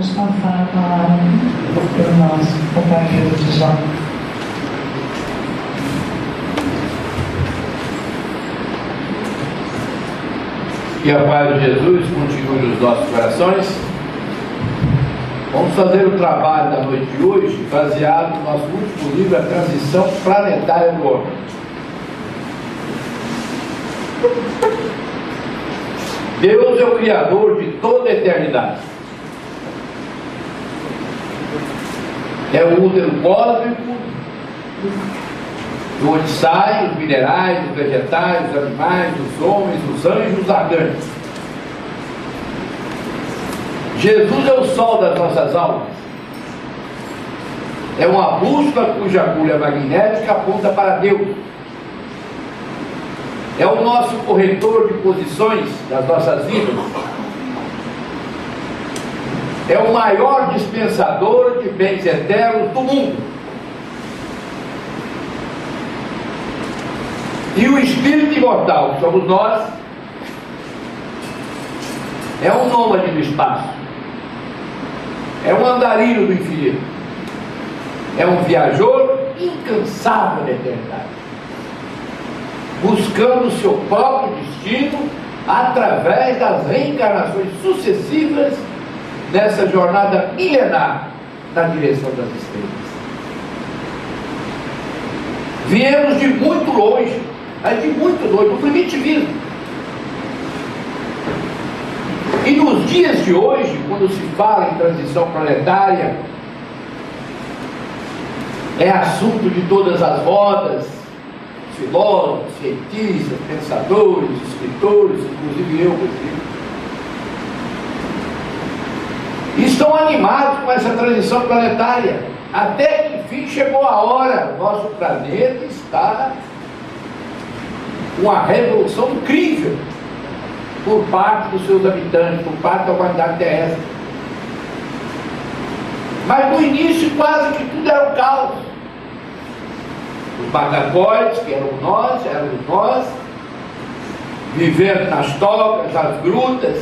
vamos passar a palavra para o nosso companheiro de Jó. Que a paz de Jesus continue nos nossos corações. Vamos fazer o trabalho da noite de hoje baseado no nosso último livro, A Transição Planetária do Homem. Deus é o Criador de toda a eternidade. É o útero cósmico, de onde saem os minerais, os vegetais, os animais, os homens, os anjos, os arcanjos. Jesus é o sol das nossas almas. É uma bússola cuja agulha magnética aponta para Deus. É o nosso corretor de posições das nossas vidas. É o maior dispensador de bens eternos do mundo. E o Espírito imortal, que somos nós, é um nômade do espaço. É um andarilho do infinito. É um viajor incansável da eternidade, buscando o seu próprio destino através das reencarnações sucessivas nessa jornada milenar na direção das estrelas. Viemos de muito longe, mas de muito longe, do primitivismo. E nos dias de hoje, quando se fala em transição planetária, é assunto de todas as rodas, filósofos, cientistas, pensadores, escritores, inclusive eu, estão animados com essa transição planetária, até que enfim chegou a hora. O nosso planeta está com uma revolução incrível por parte dos seus habitantes, por parte da humanidade terrestre. Mas no início quase que tudo era um caos. Os macacóides, que éramos nós, vivendo nas tocas, nas grutas,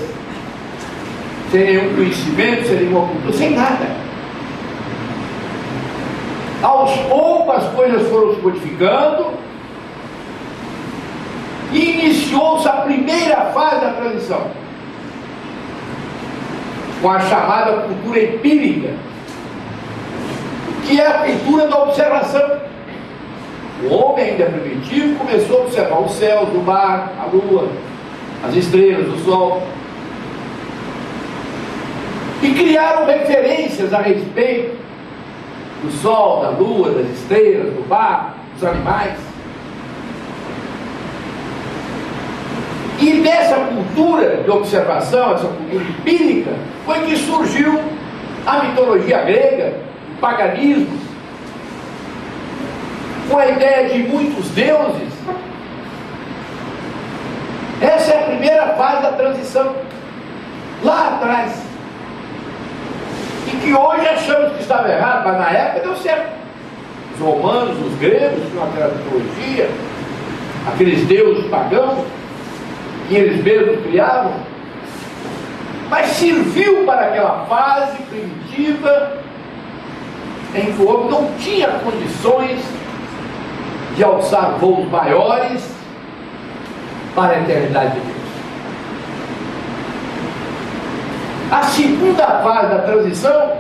sem nenhum conhecimento, sem nenhuma cultura, sem nada. Aos poucos as coisas foram se modificando e iniciou-se a primeira fase da transição, com a chamada cultura empírica, que é a cultura da observação. O homem ainda primitivo começou a observar os céus, o mar, a lua, as estrelas, o sol, e criaram referências a respeito do sol, da lua, das estrelas, do mar, dos animais. E dessa cultura de observação, essa cultura empírica, foi que surgiu a mitologia grega, o paganismo, com a ideia de muitos deuses. Essa é a primeira fase da transição, lá atrás, e que hoje achamos que estava errado, mas na época deu certo. Os romanos, os gregos tinham aquela mitologia, aqueles deuses pagãos que eles mesmos criavam, mas serviu para aquela fase primitiva em que o homem não tinha condições de alçar voos maiores para a eternidade de Deus. A segunda fase da transição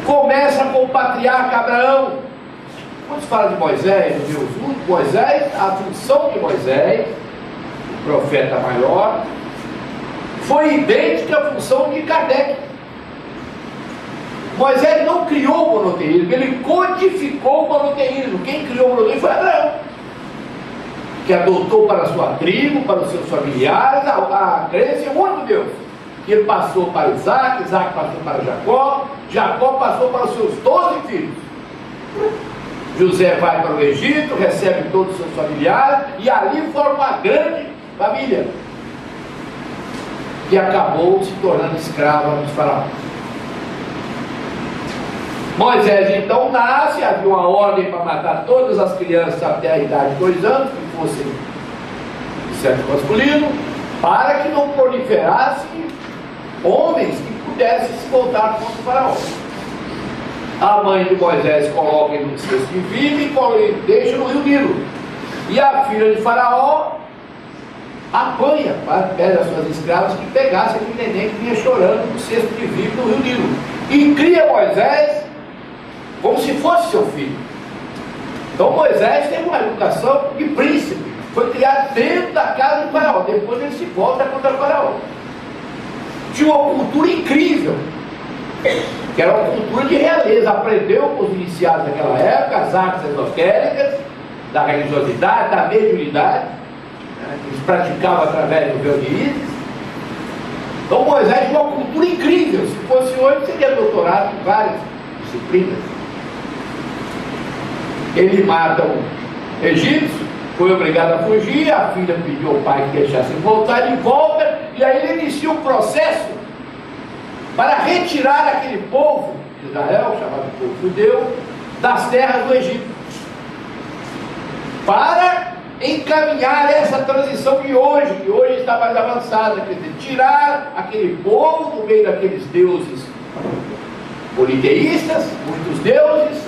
começa com o patriarca Abraão. Quando se fala de Moisés, Deus único, Moisés, a função de Moisés, o profeta maior, foi idêntica à função de Kardec. Moisés não criou o monoteísmo, ele codificou o monoteísmo. Quem criou o monoteísmo foi Abraão, que adotou para a sua tribo, para os seus familiares, a crença em um único Deus. Ele passou para Isaac, Isaac passou para Jacó, Jacó passou para os seus 12 filhos. José vai para o Egito, recebe todos os seus familiares, e ali forma uma grande família, que acabou se tornando escrava dos faraós. Moisés então nasce, havia uma ordem para matar todas as crianças até a idade de 2 anos, que fossem de sexo masculino, para que não proliferassem homens que pudesse se voltar contra o faraó. A mãe de Moisés coloca ele num cesto de vidro e deixa no rio Nilo. E a filha de faraó apanha, pede às suas escravas que pegassem aquele neném que vinha chorando no cesto de vidro no rio Nilo. E cria Moisés como se fosse seu filho. Então Moisés teve uma educação de príncipe, foi criado dentro da casa de faraó, depois ele se volta contra o faraó. Tinha uma cultura incrível, que era uma cultura de realeza, aprendeu com os iniciados daquela época, as artes esotéricas, da religiosidade, da mediunidade, né, que eles praticavam através do véu de Ísis. Então Moisés tinha uma cultura incrível, se fosse hoje seria doutorado em várias disciplinas. Ele mata o egípcio, foi obrigado a fugir, a filha pediu ao pai que deixasse voltar, ele volta, e aí ele inicia um processo para retirar aquele povo de Israel, chamado povo judeu, das terras do Egito, para encaminhar essa transição que hoje está mais avançada, quer dizer, tirar aquele povo do meio daqueles deuses politeístas, muitos deuses,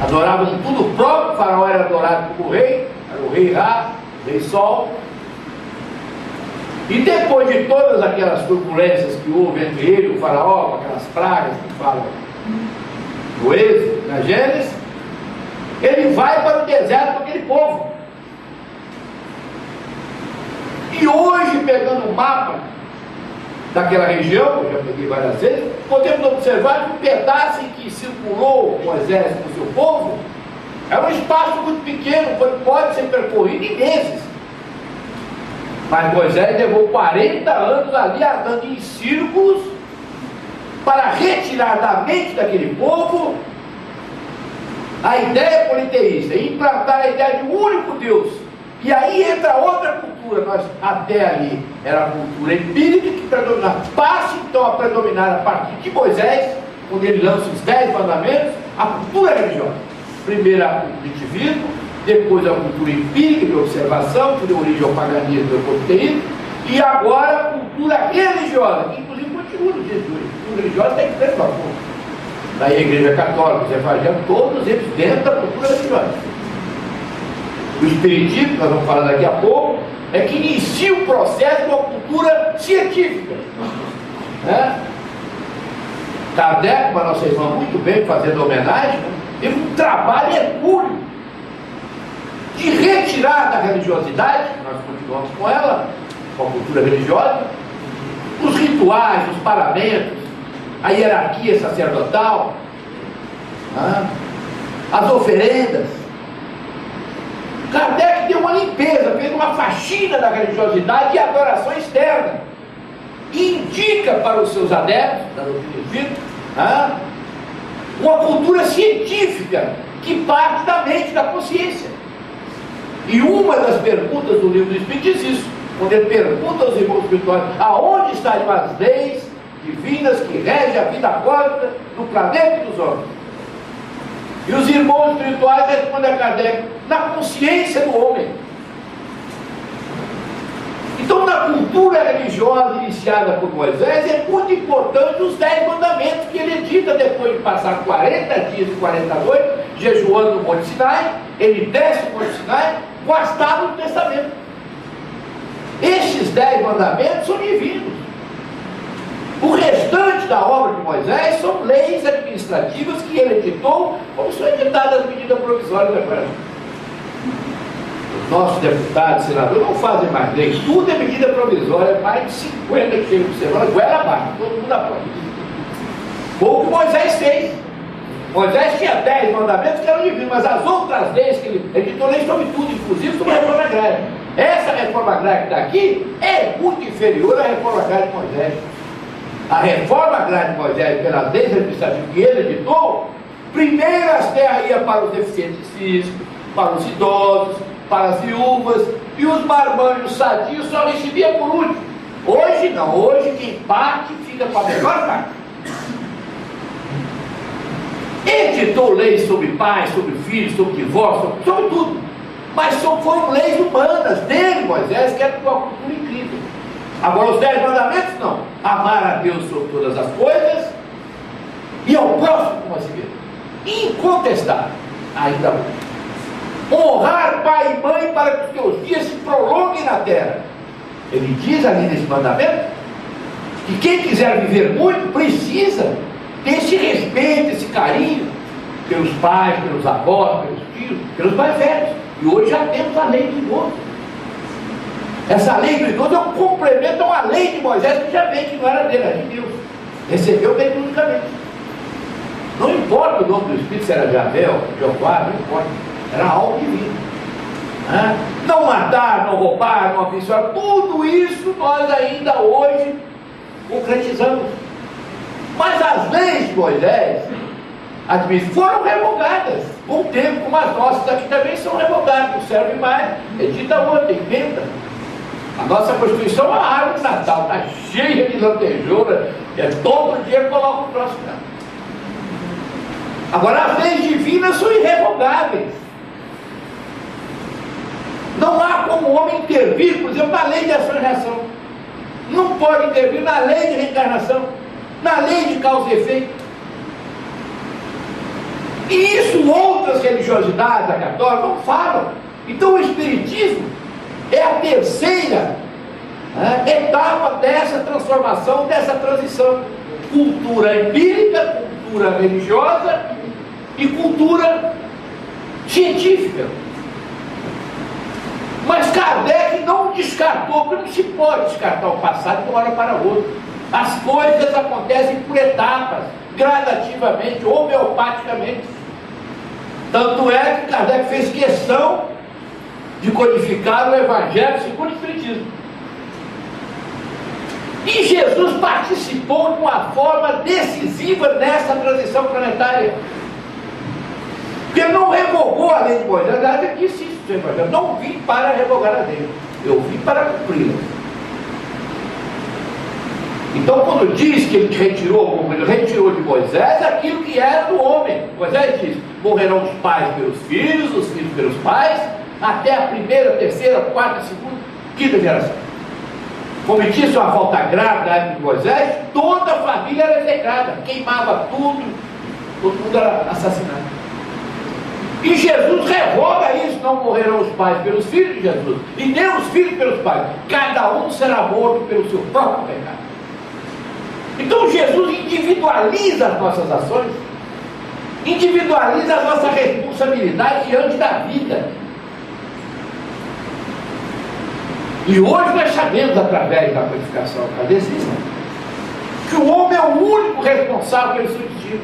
adoravam tudo próprio. O faraó era adorado como rei, era o rei Ra, o rei Sol. E depois de todas aquelas turbulências que houve entre ele e o faraó, com aquelas pragas que falam no Êxodo, na Gênesis, ele vai para o deserto com aquele povo. E hoje, pegando o mapa daquela região, eu já peguei várias vezes, podemos observar que o pedaço em que circulou Moisés com o seu povo é um espaço muito pequeno, pode ser percorrido em meses. Mas Moisés levou 40 anos ali andando em círculos para retirar da mente daquele povo a ideia politeísta e implantar a ideia de um único Deus. E aí entra outra cultura. Nós até ali era a cultura empírica que predominava, passa então a predominar a partir de Moisés, quando ele lança os 10 mandamentos, a cultura religiosa. Primeiro a cultura de indivíduo, depois a cultura empírica de observação, que deu origem ao paganismo e ao politeísmo, e agora a cultura religiosa, que inclusive continua no dia de hoje. A cultura religiosa tem que ter uma forma. Daí a igreja católica, os evangélicos, todos eles dentro da cultura religiosa. O espiritismo, que nós vamos falar daqui a pouco, é que inicia o processo de uma cultura científica. Né? Kardec, uma nossa irmã muito bem, fazendo homenagem, teve um trabalho hercúleo de retirar da religiosidade, nós continuamos com ela, com a cultura religiosa, os rituais, os paramentos, a hierarquia sacerdotal, as oferendas. Kardec deu uma limpeza, fez uma faxina da religiosidade e adoração externa, e indica para os seus adeptos da doutrina espírita uma cultura científica que parte da mente, da consciência. E uma das perguntas do livro do Espírito diz isso, quando ele pergunta aos irmãos espirituais aonde estariam as leis divinas que regem a vida cósmica do planeta e dos homens. E os irmãos espirituais respondem a Kardec: na consciência do homem. Então, na cultura religiosa iniciada por Moisés, é muito importante os 10 mandamentos que ele edita depois de passar 40 dias e 40 noites jejuando no Monte Sinai. Ele desce o Monte Sinai com as tábuas do Testamento. Estes 10 mandamentos são divinos. O restante da obra de Moisés são leis administrativas que ele editou, como são editadas as medidas provisórias da Câmara. Os nossos deputados, senadores não fazem mais leis, tudo é medida provisória, mais de 50 que chegam por semana, goela abaixo, todo mundo apoia. Foi o que Moisés fez. Moisés tinha 10 mandamentos que eram divinos, mas as outras leis que ele editou, leis sobre tudo, inclusive sobre a reforma agrária. Essa reforma agrária que está aqui é muito inferior à reforma agrária de Moisés. A reforma agrária de Moisés, pelas leis administrativas que ele editou, primeiro as terras iam para os deficientes físicos, para os idosos, para as viúvas, e os marmanjos sadios só recebiam por último. Hoje não, hoje quem parte fica com a melhor parte. Editou leis sobre pais, sobre filhos, sobre divórcio, sobre tudo. Mas foram leis humanas dele, Moisés, que era uma cultura incrível. Agora os 10 mandamentos não. amar a Deus sobre todas as coisas e ao próximo como a si mesmo. Incontestável, ainda hoje. Honrar pai e mãe para que os teus dias se prolonguem na terra. Ele diz ali nesse mandamento que quem quiser viver muito precisa ter esse respeito, esse carinho pelos pais, pelos avós, pelos tios, pelos mais velhos. E hoje já temos a lei do idoso. Essa lei do idoso é um complemento a uma lei de Moisés que já vem, que não era dele, era de Deus. Recebeu mediunicamente. Não importa o nome do Espírito, se era Javel, Jeová, não importa. Era algo divino. Não matar, não roubar, não abençoar, tudo isso nós ainda hoje concretizamos. Mas as leis de Moisés foram revogadas com o tempo, como as nossas aqui também são revogadas, não serve mais, edita outra, inventa. A nossa Constituição é uma árvore de Natal, está cheia de lantejoura, todo dia coloca o próximo ano. Agora as leis divinas são irrevogáveis. Não há como o homem intervir, por exemplo, na lei de ação e reação. Não pode intervir na lei de reencarnação, na lei de causa e efeito. E isso outras religiosidades, a católica, não falam. Então o Espiritismo é a terceira etapa dessa transformação, dessa transição. Cultura empírica, cultura religiosa e cultura científica. Mas Kardec não descartou, porque não se pode descartar o passado de uma hora para outra. As coisas acontecem por etapas, gradativamente, homeopaticamente. Tanto é que Kardec fez questão de codificar o Evangelho segundo o Espiritismo. E Jesus participou de uma forma decisiva nessa transição planetária. Porque ele não revogou a lei de Moisés. Ele disse isso no Evangelho: não vim para revogar a lei, eu vim para cumpri-la. Então, quando diz que ele retirou de Moisés aquilo que era do homem. Moisés diz: morrerão os pais pelos filhos, os filhos pelos pais, até a primeira, terceira, quarta, segunda, quinta geração. Cometisse uma falta grave na época de Moisés, toda a família era execrada, queimava tudo, todo mundo era assassinado. E Jesus revoga isso: não morrerão os pais pelos filhos de Jesus, e nem os filhos pelos pais, cada um será morto pelo seu próprio pecado. Então Jesus individualiza as nossas ações, individualiza a nossa responsabilidade diante da vida. E hoje nós sabemos, através da codificação kardecista, que o homem é o único responsável pelo seu destino.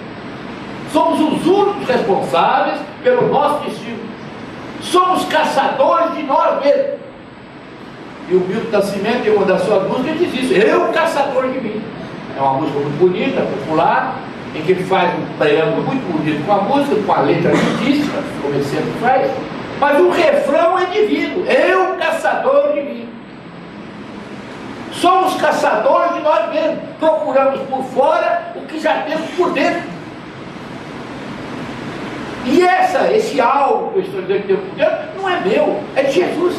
Somos os únicos responsáveis pelo nosso destino. Somos caçadores de nós mesmos. E o Milton Nascimento, em uma das suas músicas, diz isso: eu caçador de mim. É uma música muito bonita, popular, em que ele faz um preâmbulo muito bonito com a música, com a letra lindíssima, como ele sempre faz, mas o refrão é divino: eu caçador de mim. Somos caçadores de nós mesmos, procuramos por fora o que já temos por dentro. E esse algo que eu estou dizendo que temos por dentro não é meu, é de Jesus.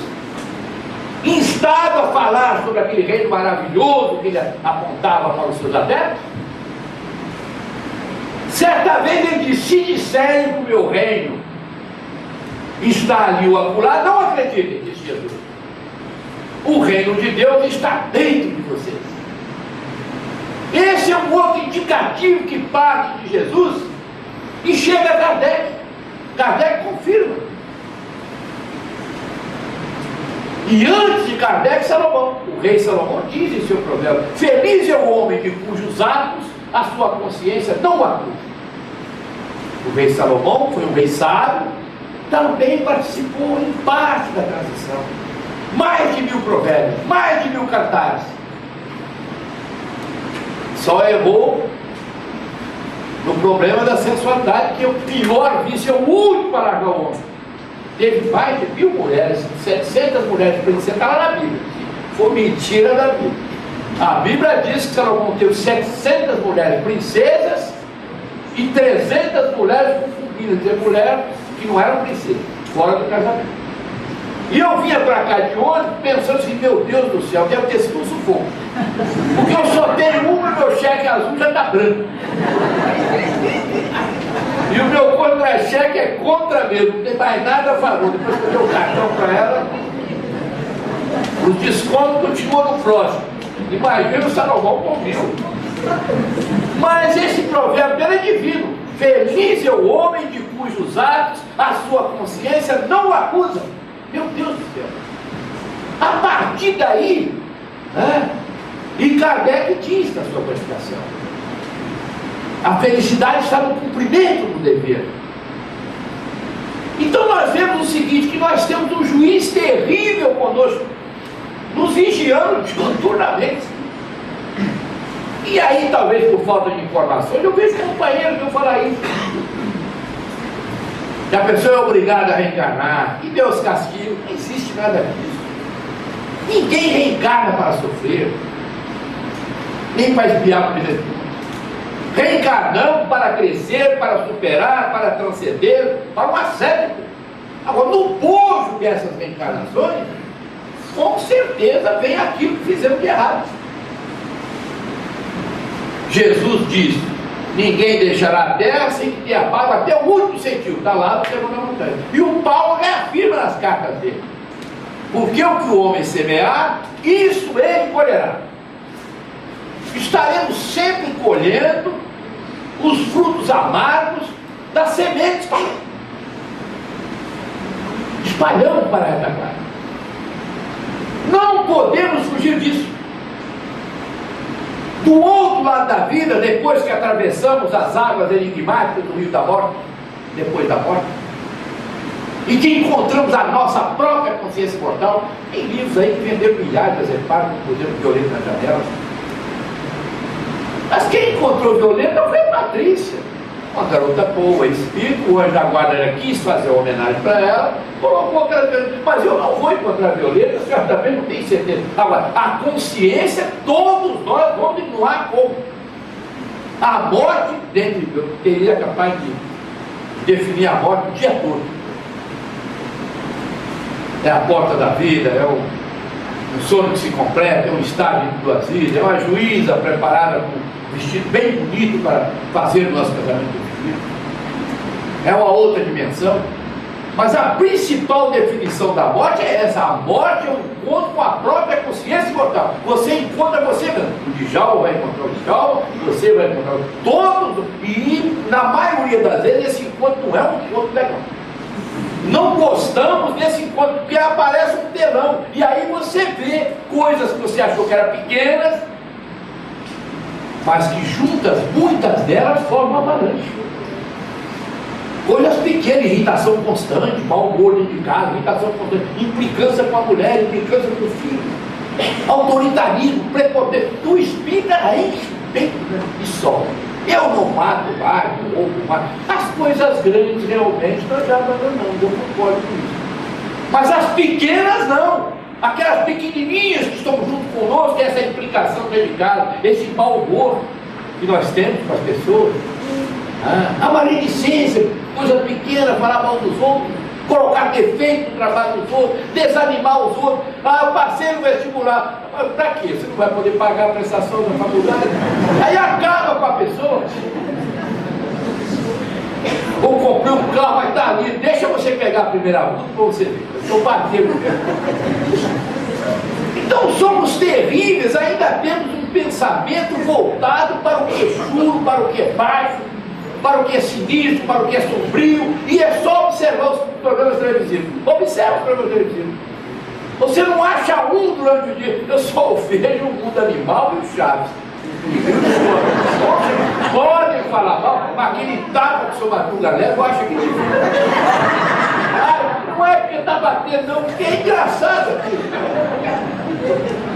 Instado a falar sobre aquele reino maravilhoso que ele apontava para os seus adeptos, certa vez ele disse: se disserem que o meu reino está ali ou acolá, não acreditem, disse Jesus. O reino de Deus está dentro de vocês. Esse é um outro indicativo que parte de Jesus e chega a Kardec. Kardec confirma. E antes de Kardec, Salomão, o rei Salomão, diz em seu provérbio: feliz é o homem de cujos atos a sua consciência não o acusa. O rei Salomão foi um rei sábio, também participou em parte da transição. Mais de 1000 provérbios, mais de 1000 cantares. Só errou no problema da sensualidade, que é o pior vício, é o último para largar o homem. Teve mais de 1000 mulheres, 700 mulheres princesas, está lá na Bíblia. Foi mentira da Bíblia. A Bíblia diz que Salomão teve 700 mulheres princesas e 300 mulheres concubinas, quer dizer, mulheres que não eram princesas, fora do casamento. E eu vinha para cá de ônibus pensando assim: meu Deus do céu, deve ter sido um sufoco. Porque eu só mandei uma, meu cheque azul já está branco. E o meu contra-cheque é contra mesmo, não tem mais nada a favor. Depois que eu dei o cartão para ela, o desconto continua no próximo. Imagina o Salomão comigo. Mas esse provérbio é divino. Feliz é o homem de cujos atos a sua consciência não o acusa. Meu Deus do céu. A partir daí, e Kardec diz na sua qualificação, a felicidade está no cumprimento do dever. Então nós vemos o seguinte, que nós temos um juiz terrível conosco, nos vigiando diuturnamente. E aí, talvez por falta de informações, eu vejo companheiros que eu falar isso. Que a pessoa é obrigada a reencarnar, e Deus castiga, não existe nada disso. Ninguém reencarna para sofrer, nem para espiar por exemplo. Reencarnamos para crescer, para superar, para transcender, para uma série. Agora, no bojo dessas reencarnações, com certeza vem aquilo que fizemos de errado. Jesus disse: ninguém deixará a terra sem que tenha pago até o último centímetro. Está lá no Sermão da Montanha. E o Paulo reafirma nas cartas dele: porque o que o homem semear, isso ele colherá. Estaremos sempre colhendo os frutos amargos das sementes que espalhamos para a retaguarda. Não podemos fugir disso. Do outro lado da vida, depois que atravessamos as águas enigmáticas do rio da morte, depois da morte, e que encontramos a nossa própria consciência mortal, tem livros aí que venderam milhares de exemplares, por exemplo, Violeta na Janela. Mas quem encontrou Violeta foi a Patrícia, uma garota boa, espírito. O anjo da guarda quis fazer uma homenagem para ela, colocou aquela Violeta. Mas eu não vou encontrar Violeta, certamente não tenho certeza. Agora, a consciência, todos nós vamos, não há como. A morte, dentre eu teria capaz de definir a morte o dia todo. É a porta da vida, é um sono que se completa, é um estágio de duas vidas, é uma juíza preparada com um vestido bem bonito para fazer o nosso casamento bonito. É uma outra dimensão. Mas a principal definição da morte é essa: a morte é um encontro com a própria consciência mortal. Você encontra você mesmo. O Djalma vai encontrar o Djalma, você vai encontrar todos, e na maioria das vezes esse encontro não é um encontro legal. Não gostamos desse encontro, porque aparece um telão, e aí você vê coisas que você achou que eram pequenas, mas que juntas, muitas delas formam uma avalanche. Coisas pequenas, irritação constante, mau humor dentro de casa, irritação constante, implicância com a mulher, implicância com o filho, autoritarismo, prepotência. Tu espírito enche o peito e sobe. Eu não mato mais, o outro mata. As coisas grandes realmente nós já abandonamos, eu concordo com isso. Mas as pequenas não. Aquelas pequenininhas que estão junto conosco, essa implicação dentro de casa, esse mau humor que nós temos com as pessoas, a maledicência, coisa pequena, falar mal dos outros, colocar defeito no trabalho dos outros, desanimar os outros. Eu passei no vestibular. Para quê? Você não vai poder pagar a prestação da faculdade? Aí acaba com a pessoa. Ou comprei um carro, vai estar ali, deixa você pegar a primeira multa para você ver. Eu bati no pé. Então somos terríveis, ainda temos um pensamento voltado para o que é chulo, para o que é baixo, para o que é sinistro, para o que é sombrio, e é só observar os programas televisivos. Observa os programas televisivos. Você não acha um durante o dia. Eu só vejo o Mundo Animal e o Chaves. Podem falar mal, mas aquele tapa que o seu Madruga leva, eu acho que não é porque está batendo, não, porque é engraçado aquilo.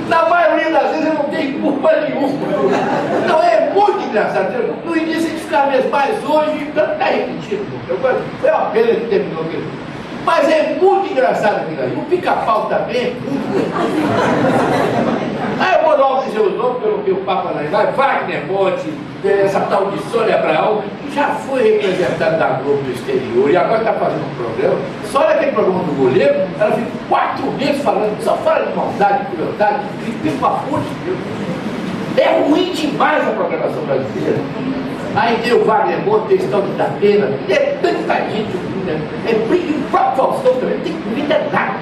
Na maioria das vezes eu não tenho culpa nenhuma. Então é muito engraçado. No início a gente ficava mesmo, mas hoje está repetindo. Foi uma pena que terminou aquilo. Mas é muito engraçado aquilo ali. O Pica-Pau também é muito. Aí eu vou logo dizer os nomes, pelo que o Papa lá, Wagner Monte, essa tal de Sônia Abraão, que já foi representada da Globo no exterior e agora está fazendo um programa. Só olha aquele programa do goleiro, ela fica 4 meses falando, só fala de maldade, de crueldade, de uma fonte de Deus. É ruim demais a programação brasileira. Aí tem o Wagner Moura, tem Estão de Itapena, é tanta gente, o próprio Faustão também, não tem comida nada.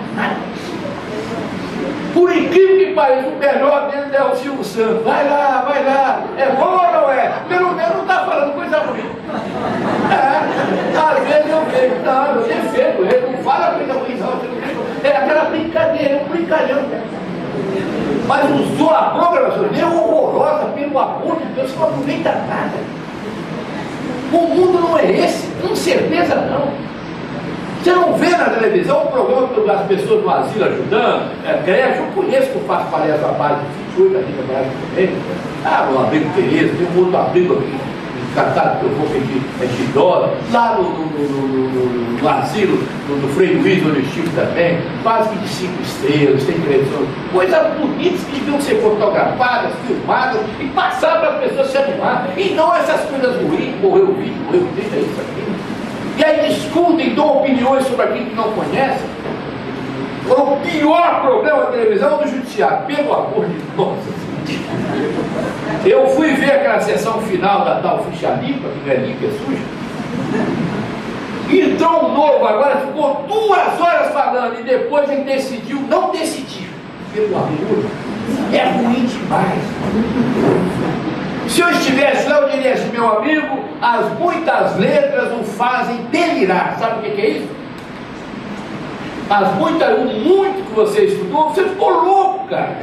Por incrível que pareça, o melhor deles é o Silvio Santos. Vai lá. É bom ou não é? Pelo menos não está falando coisa ruim. Às vezes eu vejo, não, eu defendo, ele não fala coisa ruim, não. É aquela brincadeira, é um brincalhão. Mas usou a programação dele horrorosa, pelo amor de Deus, não aproveita nada. O mundo não é esse, com certeza não. Você não vê na televisão um programa das pessoas no asilo ajudando, creche, eu conheço que eu faço palestra à base de 28 aqui na Brasil também. O abrigo Tereza, tem um outro abrigo aqui, catado que eu vou pedir, é de idosa, lá no asilo, no Frei Luiz, onde eu estive também, quase que de 5 estrelas, tem televisão, coisas bonitas que deviam ser fotografadas, filmadas e passar para as pessoas se animar, e não essas coisas ruins, morreu o vídeo, deixa isso aqui. E aí discutem, dão opiniões sobre aquilo que não conhecem. O pior programa de televisão do judiciário, pelo amor de Deus. Eu fui ver aquela sessão final da tal ficha limpa, que não é limpa, é suja. Entrou um novo agora, ficou 2 horas falando e depois ele decidiu, não decidiu. Pelo amor, é ruim demais. Se eu estivesse lá, eu diria assim, meu amigo, as muitas letras o fazem delirar. Sabe o que é isso? O muito que você estudou, você ficou louco, cara.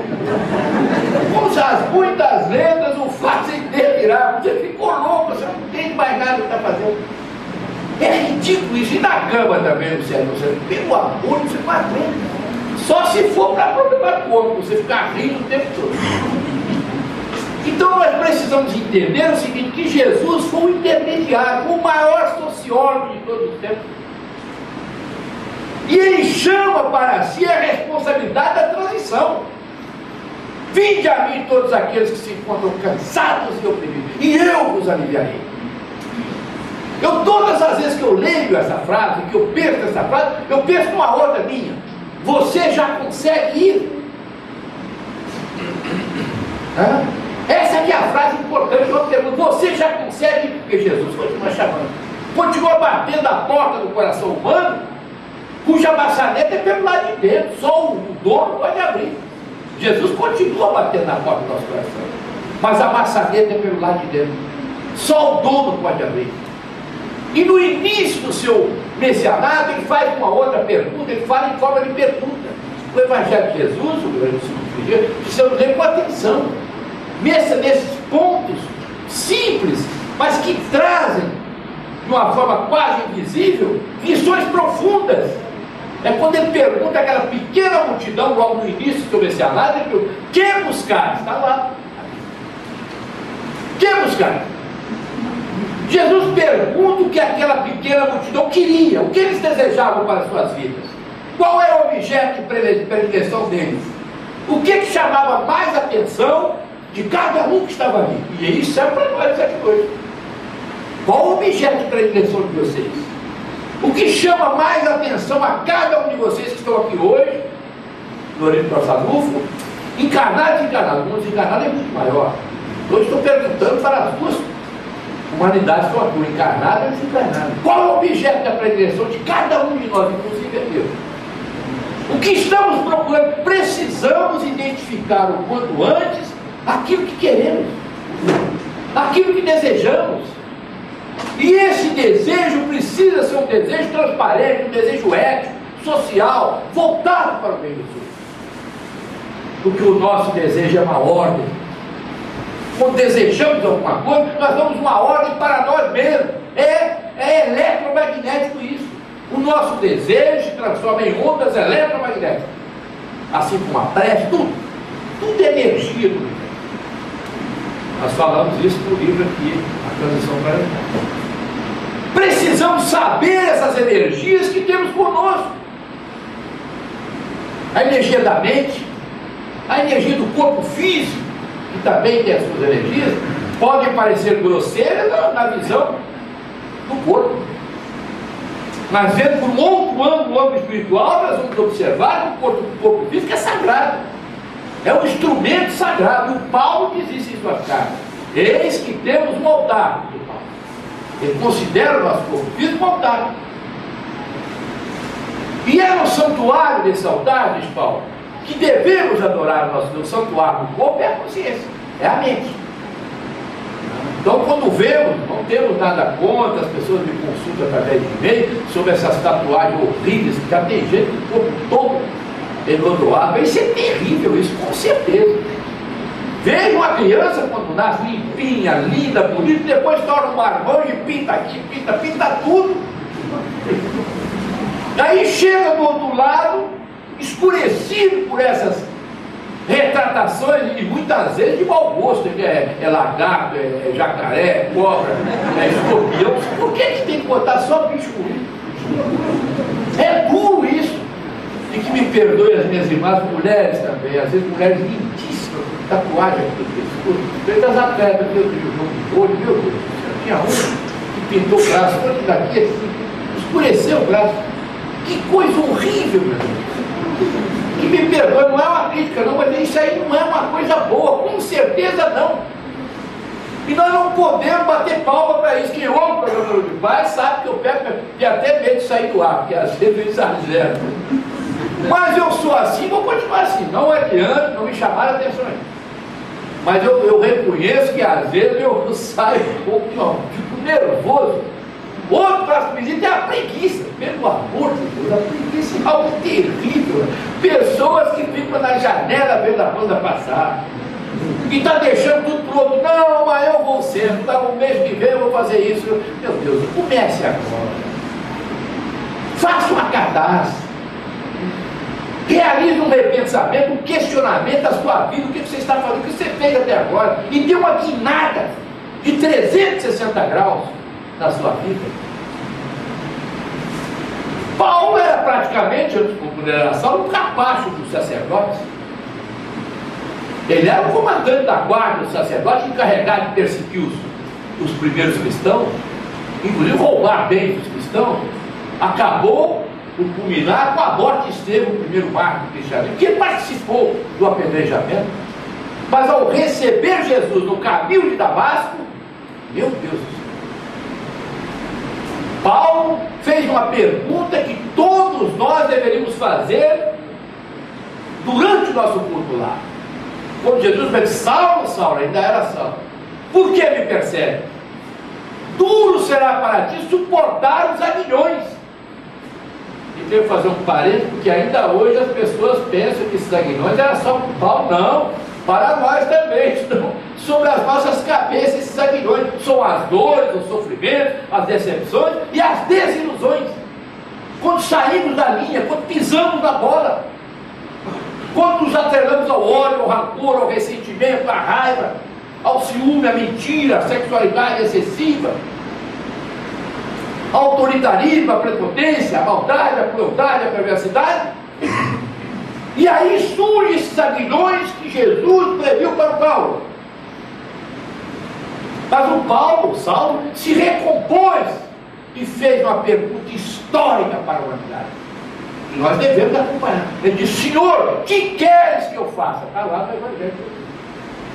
As muitas letras o fazem delirar. Você ficou louco, você não tem mais nada para fazer. É ridículo isso. E na cama também, Luciano, pelo amor, você não aguenta. Só se for para problemar corpo, você ficar rindo o tempo todo. Então nós precisamos entender o seguinte, que Jesus foi o intermediário, o maior sociólogo de todos os tempos. E ele chama para si a responsabilidade da transição. Vinde a mim todos aqueles que se encontram cansados e oprimidos, e eu vos aliviarei. Todas as vezes que eu leio essa frase, que eu penso essa frase, eu penso numa outra minha. Você já consegue ir? Essa aqui é a frase importante que eu pergunto. Você já consegue ir? Porque Jesus continua chamando. Continua batendo a porta do coração humano, cuja maçaneta é pelo lado de dentro. Só o dono pode abrir. Jesus continua batendo na porta do nosso coração, mas a maçaneta é pelo lado de dentro. Só o dono pode abrir. E no início do seu messianato, ele faz uma outra pergunta, ele fala em forma de pergunta. O Evangelho de Jesus, o grande dia, precisamos ler com atenção. Nesses pontos simples, mas que trazem, de uma forma quase invisível, lições profundas. É quando ele pergunta àquela pequena multidão, logo no início do seu messianato, ele pergunta: que buscar? Está lá. Que buscar? Jesus pergunta o que aquela pequena multidão queria, o que eles desejavam para as suas vidas. Qual era o objeto de predileção deles? O que chamava mais atenção de cada um que estava ali? E isso é para nós aqui hoje. Qual o objeto de predileção de vocês? O que chama mais atenção a cada um de vocês que estão aqui hoje, no Oriente Sanufo, encarnados e desencarnados? O desencarnado é muito maior. Eu estou perguntando para as duas humanidades que estão aqui, o encarnado e o desencarnado. Qual é o objeto da predileção de cada um de nós, inclusive é Deus? O que estamos procurando? Precisamos identificar o quanto antes aquilo que queremos, aquilo que desejamos. E esse desejo precisa ser um desejo transparente, um desejo ético, social, voltado para o bem dos outros. Porque o nosso desejo é uma ordem. Quando desejamos alguma coisa, nós damos uma ordem para nós mesmos. É eletromagnético isso. O nosso desejo se transforma em ondas eletromagnéticas. Assim como a prece, tudo é energia do universo. Nós falamos isso no livro aqui, A Transição Planetária. Precisamos saber essas energias que temos conosco. A energia da mente, a energia do corpo físico, que também tem as suas energias, podem parecer grosseiras na visão do corpo. Mas vendo por um outro ângulo espiritual, nós vamos observar que o corpo físico é sagrado. É um instrumento sagrado. O Paulo diz isso em suas cartas. Eis que temos um altar. Ele considera o nosso corpo físico um altar. E é no santuário desse altar, diz Paulo, que devemos adorar o nosso Deus. O santuário do corpo é a consciência, é a mente. Então, quando vemos, não temos nada contra, as pessoas me consultam através de e-mail sobre essas tatuagens horríveis, que já tem gente do corpo todo enlodoado. Isso é terrível, isso com certeza. Veja uma criança quando nasce limpinha, linda, bonita, depois torna um marmanjo e pinta aqui, pinta tudo. Aí chega do outro lado, escurecido por essas retratações, e muitas vezes de mau gosto. É lagarto, é jacaré, é cobra, é escorpião. Por que tem que botar só bicho ruim? É duro isso. E que me perdoe as minhas irmãs mulheres também, às vezes mulheres lindíssimas, com tatuagem aqui no pescoço, veio das atletas, meu Deus, no olho, meu Deus, tinha uma que pintou o braço, outra daqui, assim, escureceu o braço. Que coisa horrível, meu Deus. Que me perdoe, não é uma crítica não, mas isso aí não é uma coisa boa, com certeza não. E nós não podemos bater palma para isso. Quem ouve o programa de paz sabe que eu pego e até medo de sair do ar, porque às vezes eu exagero. Mas eu sou assim, vou continuar assim. Não adianta, não me chamar a atenção aí. Mas eu reconheço que às vezes eu saio um pouco, fico nervoso. Outro traço visita é a preguiça. Pelo amor de Deus, a preguiça é algo terrível. Pessoas que ficam na janela vendo a banda passar. E está deixando tudo para o outro. Não, mas eu vou ser. No mês que vem eu vou fazer isso. Meu Deus, comece agora. Faça uma cadastre. Realize um repensamento, um questionamento da sua vida. O que você está fazendo, o que você fez até agora. E dê uma guinada de 360 graus na sua vida. Paulo era praticamente, antes de era Saulo, um capacho dos sacerdotes. Ele era o comandante da guarda dos sacerdotes, encarregado de perseguir os primeiros cristãos, inclusive roubar bem os cristãos. Acabou por culminar com a morte de Estevão, o primeiro mártir do cristianismo, que participou do apedrejamento. Mas ao receber Jesus no caminho de Damasco, meu Deus do céu, Paulo fez uma pergunta que todos nós deveríamos fazer durante o nosso culto lá. Quando Jesus fez: Saulo, Saulo, ainda era Saulo, por que me persegue? Duro será para ti suportar os aguilhões. E devo fazer um parênteses, porque ainda hoje as pessoas pensam que esses aguilhões era só para Paulo. Não, para nós também estão sobre as nossas cabeças. Esses aguilhões são as dores, os sofrimentos, as decepções e as desilusões. Quando saímos da linha, quando pisamos na bola, quando nos atrelamos ao ódio, ao rancor, ao ressentimento, à raiva, ao ciúme, à mentira, à sexualidade excessiva, ao autoritarismo, à prepotência, à maldade, à crueldade, à perversidade. E aí surgem esses aguilhões que Jesus previu para o Paulo. Mas o Saulo, se recompôs e fez uma pergunta histórica para a humanidade. E nós devemos acompanhar. Ele disse: Senhor, que queres que eu faça? Está lá no Evangelho.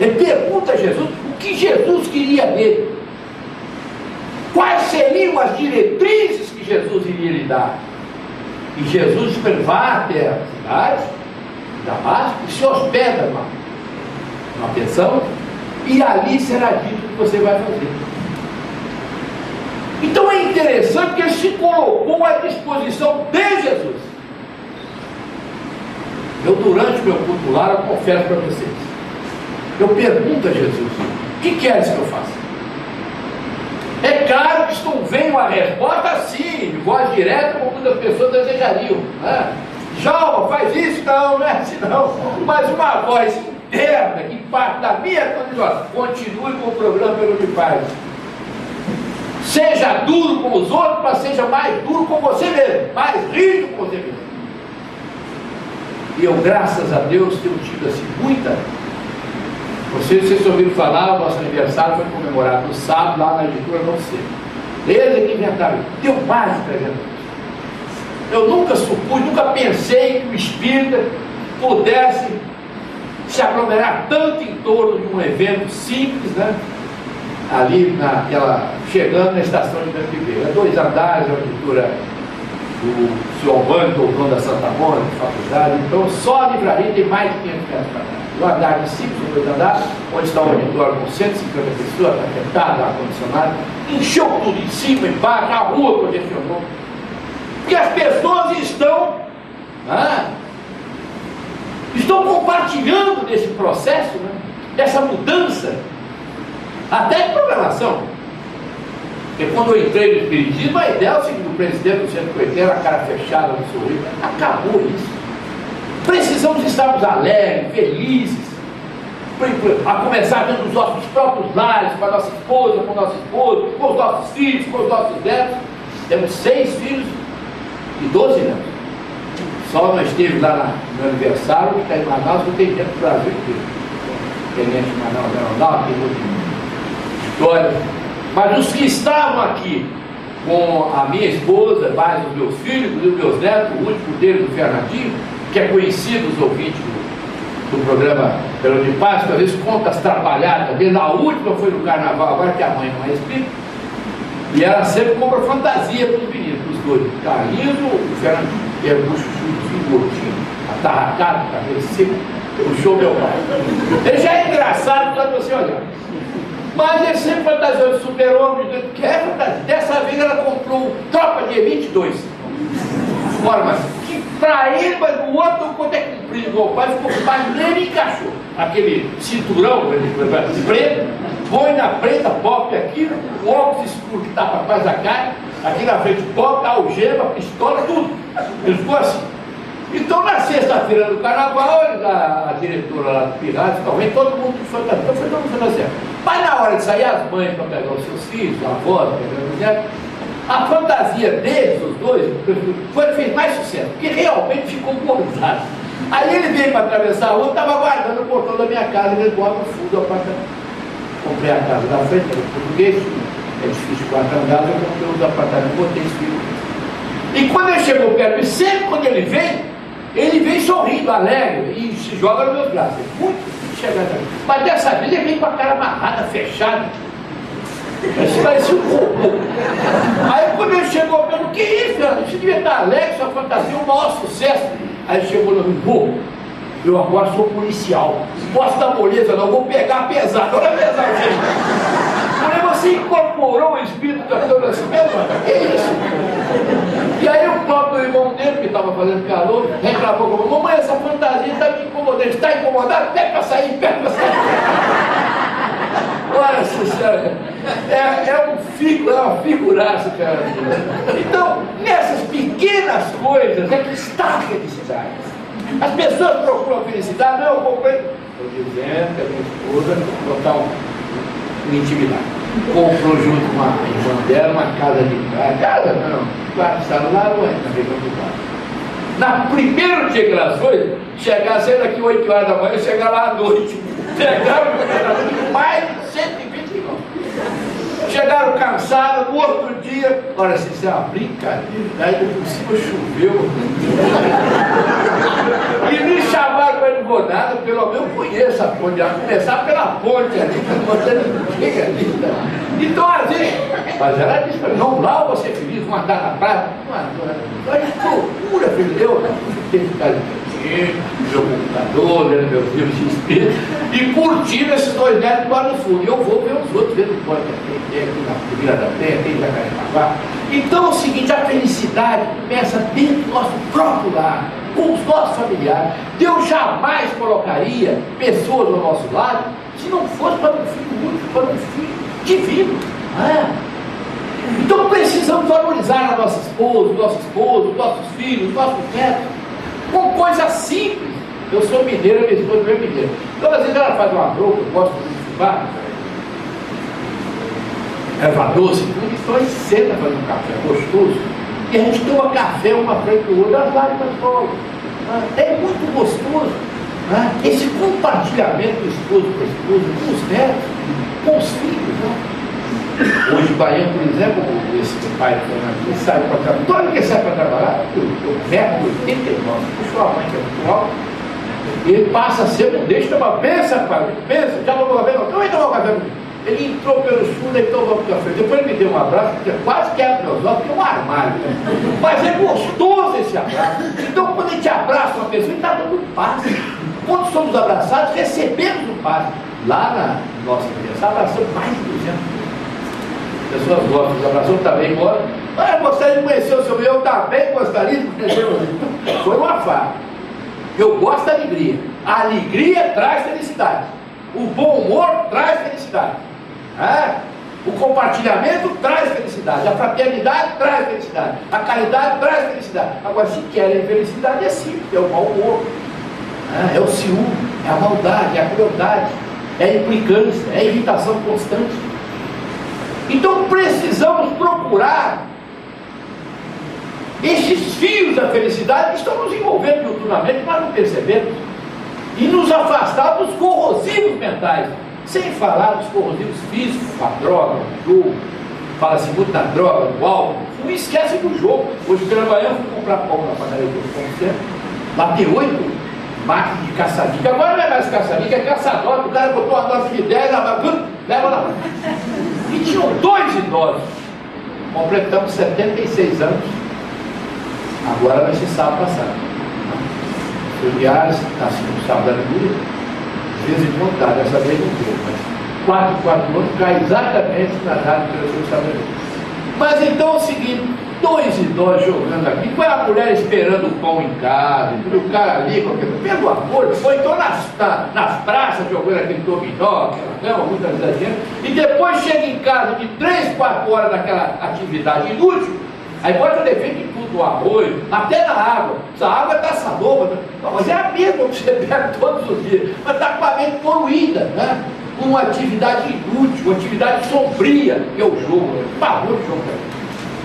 Ele pergunta a Jesus o que Jesus queria dele. Quais seriam as diretrizes que Jesus iria lhe dar? E Jesus vá até a cidade de Damasco e se hospeda numa pensão, e ali será dito o que você vai fazer. Então é interessante que ele se colocou à disposição de Jesus. Eu, durante o meu culto lá, eu confesso para vocês, eu pergunto a Jesus: o que queres que eu faça? É claro que não vem uma resposta assim, de voz direta, como muitas pessoas desejariam, né? Djalma, faz isso, não é assim não. Mas uma voz interna, que parte da minha condição: continue com o programa pelo que faz. Seja duro com os outros, mas seja mais duro com você mesmo, mais rígido com você mesmo. E eu, graças a Deus, tenho tido assim muita. Vocês ouviram falar, o nosso aniversário foi comemorado no sábado, lá na editora Não Sei. Desde que inventaram, deu mais de 300 anos. Eu nunca supus, nunca pensei que o espírita pudesse se aglomerar tanto em torno de um evento simples, né? Ali chegando na estação de Campineira, 2 andares, a arquitetura do senhor Doutor da Santa Mônica, faculdade. Então só a livraria tem mais de 500 metros quadrados. O andar de cima, os 2 andares, onde está o auditório com 150 pessoas, está fechado, ar-condicionado, encheu tudo em cima, embaixo, a rua congestionou. Porque as pessoas estão compartilhando desse processo, né? Dessa mudança, até de programação. Porque quando eu entrei no Espiritismo, a ideia é o seguinte: o presidente do centro coiteiro, a cara fechada no sorriso, acabou isso. Precisamos estarmos alegres, felizes, a começar dentro dos nossos próprios lares, com a nossa esposa, com o nosso esposo, com os nossos filhos, com os nossos netos. Temos 6 filhos e 12 netos. Só nós estivemos lá no aniversário, que está em Manaus, que tem gente do Brasil inteiro. Tenente de Manaus, Aeronáutica, tem muita história. Mas os que estavam aqui com a minha esposa, mais os meus filhos, os meus netos, o último deles, o Fernandinho, que é conhecido os ouvintes do programa Pelo de Paz, que às vezes conta as trapalhadas dele. A última foi no carnaval, agora que a mãe não é espírita, e ela sempre compra fantasia para os meninos, para os dois, o Carlinhos e o Fernandinho, que é o bucho gordinho, atarracado, cabelo seco, puxou meu pai. Ele já é engraçado só de você olhar. Mas ele sempre fantasiou de super-homem, que é fantasia. Dessa vez ela comprou Tropa de Elite 2. Forma que pra ele, mas no outro não quanto é comprido igual o pai, ficou mais nele encaixou. Aquele cinturão preto, põe na preta, pop aqui, o óculos escuro que tapa quase a cara, aqui na frente pop, algema, pistola, tudo. Ele ficou assim. Então na sexta-feira do carnaval, a diretora lá do Piratas, talvez todo mundo de fantasia. Então foi todo mundo fantasia. Mas na hora de sair as mães para pegar os seus filhos, a avó, pegar os netos, a fantasia deles, os dois, foi que fez mais sucesso, porque realmente ficou gozado. Aí ele veio para atravessar a rua, estava guardando o portão da minha casa, ele bota no fundo do apartamento. Comprei a casa da frente, era português, é difícil 4 andares, eu comprei os apartamentos, botei esse filho. E quando ele chegou perto, e sempre quando ele vem sorrindo, alegre, e se joga nos meus braços. É muito difícil chegar até. Mas dessa vez ele vem com a cara amarrada, fechada. Isso parecia um robô. Aí quando ele chegou, eu falei: o que é isso, cara? Você devia estar alegre, sua fantasia é um maior sucesso. Aí ele chegou no pô, eu agora sou policial. Não posso dar moleza, não, vou pegar pesado. Olha pesado, gente. Falei: você incorporou o espírito do Capitão Nascimento? Que isso? E aí o próprio irmão dele, que estava fazendo calor, reclamou com: mamãe, essa fantasia está me incomodando. Está incomodado? Pede para sair, pede para sair. Olha, sincero, é uma figuraça, cara. Então, nessas pequenas coisas é que está a felicidade. As pessoas procuram a felicidade, não, eu comprei. Estou dizendo que a minha esposa botar uma intimidade. Comprou junto com a irmã dela uma casa de praia. Casa não, quarto salão lá não é, na região do quarto. No primeiro dia que ela foi, chegar sendo aqui 8 horas da manhã, chegar lá à noite. Chegaram mais de 120 quilômetros. Chegaram cansados, no outro dia, olha, isso é uma brincadeira, aí por cima choveu. E me chamaram para ir no nada, pelo menos eu conheço a ponte, a começar pela ponte ali, chega ali. Então, às vezes, mas ela disse para mim: não, lá você é feliz, vão andar na praia. Olha que loucura, filho, eu tenho que ficar meu computador, vendo meus livros de espírito e curtindo esses 2 netos lá no fundo. E eu vou ver os outros, vendo pode ter aqui na Vila da Penha, tem Jacarepaguá. Então é o seguinte: a felicidade começa dentro do nosso próprio lar, com os nossos familiares. Deus jamais colocaria pessoas ao nosso lado se não fosse para um filho único, para um filho divino. Então precisamos valorizar a nossa esposa, os nossos filhos, os nossos netos, com coisas simples. Eu sou mineiro, minha esposa é mineira. Então, às vezes, ela faz uma bronca, eu gosto muito de fubá, erva doce, tudo, então a gente senta fazendo um café gostoso, e a gente toma café uma frente do outro, as lágrimas rolam. É muito gostoso. Esse compartilhamento do esposo com a esposa, com os netos, com os filhos. Hoje, Bahia, por exemplo, esse pai que sai para trabalhar, todo mundo que sai para trabalhar, eu pego 89, puxo a mãe que é muito alta, E ele passa a ser um deixa tomar, pensa, já tomou café? Não, também tomou café comigo. Ele entrou pelos fundos e tomou café. Depois ele me deu um abraço, porque quase quebra meus olhos, porque é um armário. Né? Mas é gostoso esse abraço. Então, quando a gente abraça uma pessoa, ele está dando paz. Quando somos abraçados, recebemos o paz. Lá na nossa criança, abraçamos mais de 200 pessoas gostam de abraçar, também embora. Ah, eu gostaria de conhecer o seu, eu também gostaria de conhecer o seu. Foi uma farra. Eu gosto da alegria. A alegria traz felicidade. O bom humor traz felicidade. O compartilhamento traz felicidade. A fraternidade traz felicidade. A caridade traz felicidade. Agora, se querem felicidade, é simples. É o mau humor. É o ciúme. É a maldade. É a crueldade. É a implicância. É a irritação constante. Então, precisamos procurar esses fios da felicidade que estão nos envolvendo diuturnamente, mas não percebemos. E nos afastar dos corrosivos mentais. Sem falar dos corrosivos físicos, a droga, o jogo. Fala-se muito da droga, do álcool. Não esquece do jogo. Hoje pela manhã eu fui comprar pão na padaria do como sempre. Lá tem 8 máquinas de caçadica. Agora não é mais caçadica, é caçador. O cara botou uma nota de 10, leva lá. E tinham 2 idosos. Completamos 76 anos. Agora vai ser sábado passado. O diário está assim no sábado da aleluia. Às vezes de vontade, dessa vez não deu, mas 4 anos cai exatamente na data que eu estava ali. Mas então é o seguinte, 2 idosos jogando aqui, foi a mulher esperando o pão em casa, e o cara ali, pelo amor, foi então nas praças jogando aquele dominó, aquela cama, muitas vezes, e depois chega em casa de 3, 4 horas daquela atividade inútil. Aí pode ter defeito em tudo, o arroz, até na água. Essa água está sadoba, mas é a mesma que você bebe todos os dias. Mas está com a mente poluída, né? Uma atividade inútil, uma atividade sombria, que é o jogo. Pavor de jogo.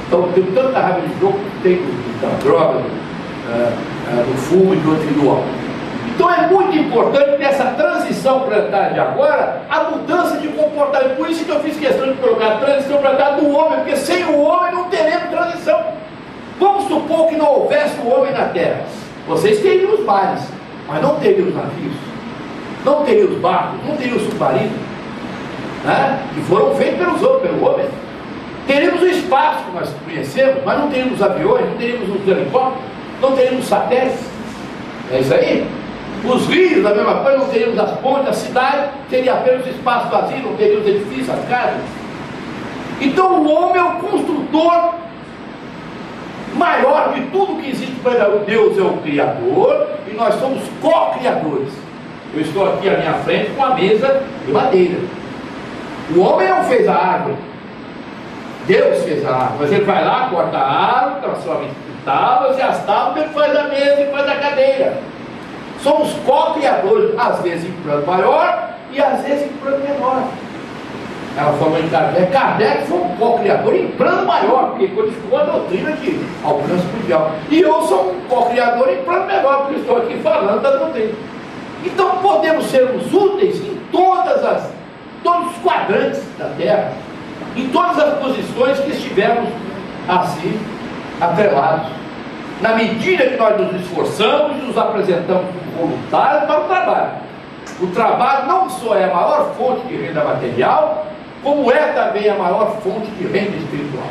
Então eu tenho tanta raiva de jogo que tem da droga, do fumo e do álcool. Então é muito importante nessa transição planetária de agora, a mudança de comportamento. Por isso que eu fiz questão de colocar a transição planetária do homem, porque sem o homem não teremos transição. Vamos supor que não houvesse o homem na Terra. Vocês teriam os mares, mas não teriam os navios, não teriam os barcos, não teriam os submarinos, né? Que foram feitos pelo homem. Teríamos o espaço que nós conhecemos, mas não teríamos aviões, não teríamos os helicópteros, não teríamos satélites. É isso aí? Os rios, da mesma coisa, não teríamos as pontes, a cidade, teria apenas espaço vazio, não teria os edifícios, as casas. Então o homem é o construtor maior de tudo que existe para ele. Deus é o Criador e nós somos co-criadores. Eu estou aqui à minha frente com a mesa de madeira. O homem não fez a árvore, Deus fez a árvore, mas ele vai lá, corta a árvore, transforma em tábuas, e as tábuas ele faz a mesa e faz a cadeira. Somos co-criadores, às vezes em plano maior e às vezes em plano menor. Ela forma de Kardec. Kardec foi um co-criador em plano maior, porque codificou a doutrina de alcance mundial. E eu sou um co-criador em plano menor, porque estou aqui falando da doutrina. Então podemos sermos úteis em todos os quadrantes da Terra, em todas as posições que estivermos assim atrelados. Na medida que nós nos esforçamos e nos apresentamos como voluntários para o trabalho. O trabalho não só é a maior fonte de renda material, como é também a maior fonte de renda espiritual.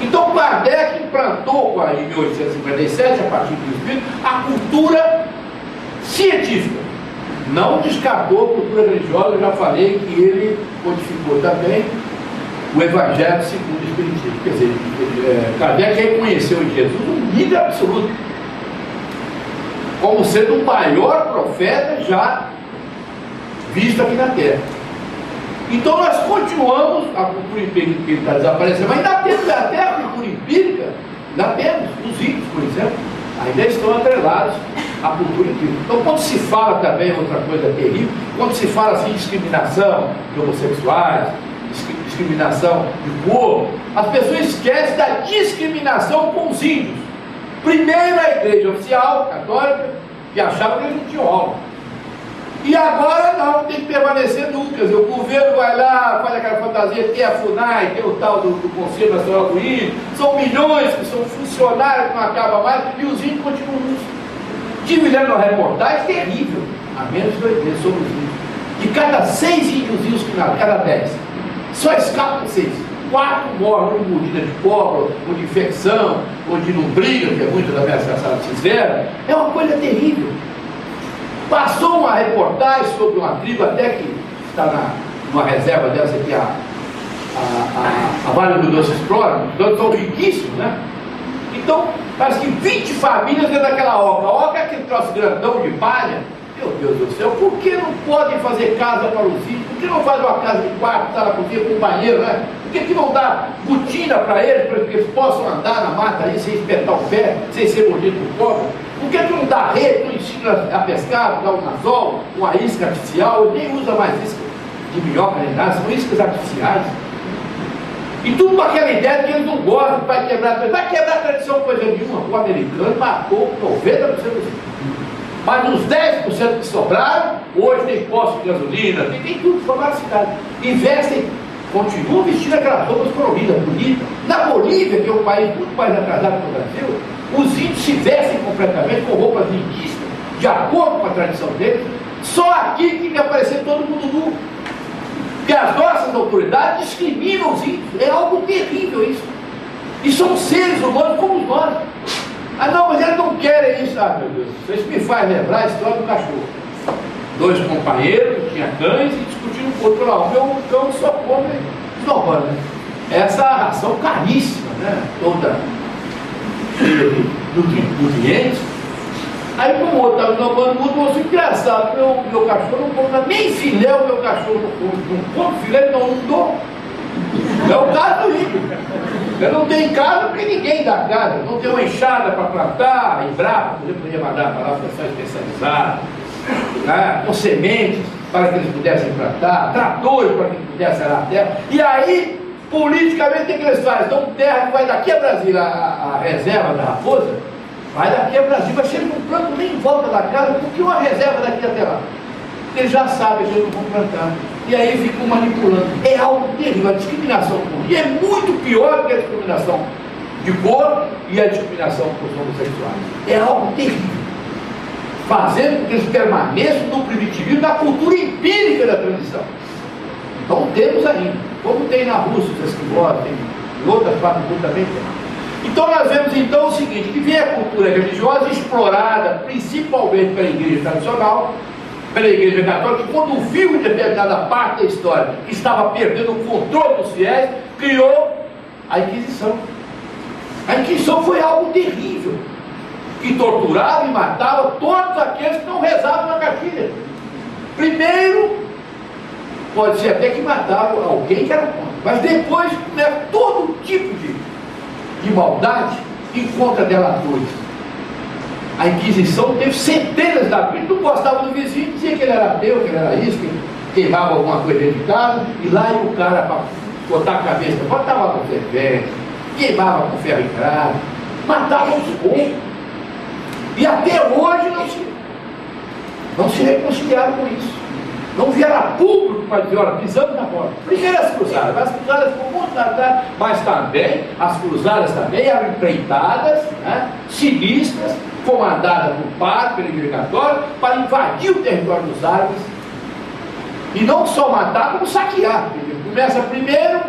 Então Kardec implantou em 1857, a partir do Espírito, a cultura científica. Não descartou a cultura religiosa, eu já falei que ele codificou também o Evangelho segundo o Espiritismo. Quer dizer, Kardec reconheceu em Jesus um nível absoluto, como sendo o maior profeta já visto aqui na Terra. Então nós continuamos, a cultura empírica que está desaparecendo, mas ainda temos até a cultura empírica, ainda temos, os índios, por exemplo, ainda estão atrelados à cultura empírica. Então quando se fala também, outra coisa terrível, quando se fala assim de discriminação de homossexuais, discriminação de cor, as pessoas esquecem da discriminação com os índios. Primeiro a igreja oficial, católica, que achava que eles não tinham alma. E agora não, tem que permanecer nunca. Quer dizer, o governo vai lá, faz aquela fantasia, tem a FUNAI, tem o tal do Conselho Nacional do Índio, são milhões que são funcionários que não acabam mais, e os índios continuam nisso. Dividindo a reportagem, terrível. A menos de 2 meses sobre os índios. De cada 6 índiozinhos que nascem, cada 10, só escapam 6. 4 morrem de mordida de cobra, ou de infecção, ou de lombriga, que é muito da minha caçada de cisera. É uma coisa terrível. Passou uma reportagem sobre uma tribo, até que está numa reserva dessa aqui, a Vale do Doce Explora, então são riquíssimos, né? Então, parece que 20 famílias dentro daquela oca. A oca é aquele troço grandão de palha. Meu Deus do céu, por que não podem fazer casa para os índios? Por que não faz uma casa de quarto, sala, cozinha, com banheiro, né? Por que não dá botina para eles, para que eles possam andar na mata ali sem espetar o pé, sem ser mordido por cobra? Por que não dá rede, não ensina a pescar, dá um anzol, uma isca artificial? Ele nem usa mais isca de minhoca nem nada, são iscas artificiais. E tudo com aquela ideia de que eles não gostam, que vai quebrar a tradição, coisa nenhuma. O americano matou 90% dos índios. Mas os 10% que sobraram, hoje tem posto de gasolina, tem tudo, formaram a cidade. Investem, continuam vestindo aquelas roupas coloridas, bonitas. Na Bolívia, que é um país muito mais atrasado que o Brasil, os índios se vestem completamente com roupas indígenas, de acordo com a tradição deles. Só aqui que vai aparecer todo mundo nu. Porque as nossas autoridades discriminam os índios. É algo terrível isso. E são seres humanos como nós. Ah não, mas eles não querem isso. Ah, meu Deus, isso me faz lembrar a história do cachorro. 2 companheiros, tinha cães e discutindo com o outro lá. O meu cão só come esnobando, né? Essa ração caríssima, né? Toda cheia de nutrientes. Aí como o outro estava esnobando muito, eu falei, engraçado, meu cachorro não come nem filé, o meu cachorro não come filé, então não dou. É o caso do índio. Eu não tenho casa porque ninguém dá casa. Não tem uma enxada para plantar, Embrapa, podia mandar para lá uma pessoa especializada, né? Com sementes para que eles pudessem plantar, tratores para que eles pudessem arar a terra. E aí, politicamente, o que eles fazem? Dão terra que vai daqui a Brasília, a reserva da Raposa, vai daqui a Brasília, vai chegar num planto nem em volta da casa, porque uma reserva daqui até lá. Eles já sabem que eles não vão plantar. E aí ficam manipulando. É algo terrível. A discriminação política é muito pior do que a discriminação de cor e a discriminação por homossexuais. É algo terrível. Fazendo com que eles permaneçam no primitivismo, na cultura empírica da transição. Então temos ainda. Como tem na Rússia, os esquimós, tem em outras partes do mundo também tem. Então nós vemos então o seguinte, que vem a cultura religiosa explorada principalmente pela igreja tradicional, pela igreja católica, que quando viu em determinada parte da história que estava perdendo o controle dos fiéis, criou a Inquisição. A Inquisição foi algo terrível, que torturava e matava todos aqueles que não rezavam na cartilha. Primeiro, pode ser até que matava alguém que era contra, mas depois, né, todo tipo de maldade em contra delatores. A Inquisição teve centenas de atos. Ele não gostava do vizinho, dizia que ele era ateu, que ele era isso, que queimava alguma coisa dentro de casa, e lá ia o cara para botar a cabeça, botava com fervete, queimava com ferro engrado, matava os poucos. E até hoje não se reconciliaram com isso. Não vieram a público para dizer, olha, pisamos na bola. Primeiro as cruzadas, as cruzadas ficam muito atrás, mas também, as cruzadas também eram empreitadas, né, sinistras, comandadas por padre, pela igreja católica, para invadir o território dos árabes, e não só matar, como saquear. Começa primeiro,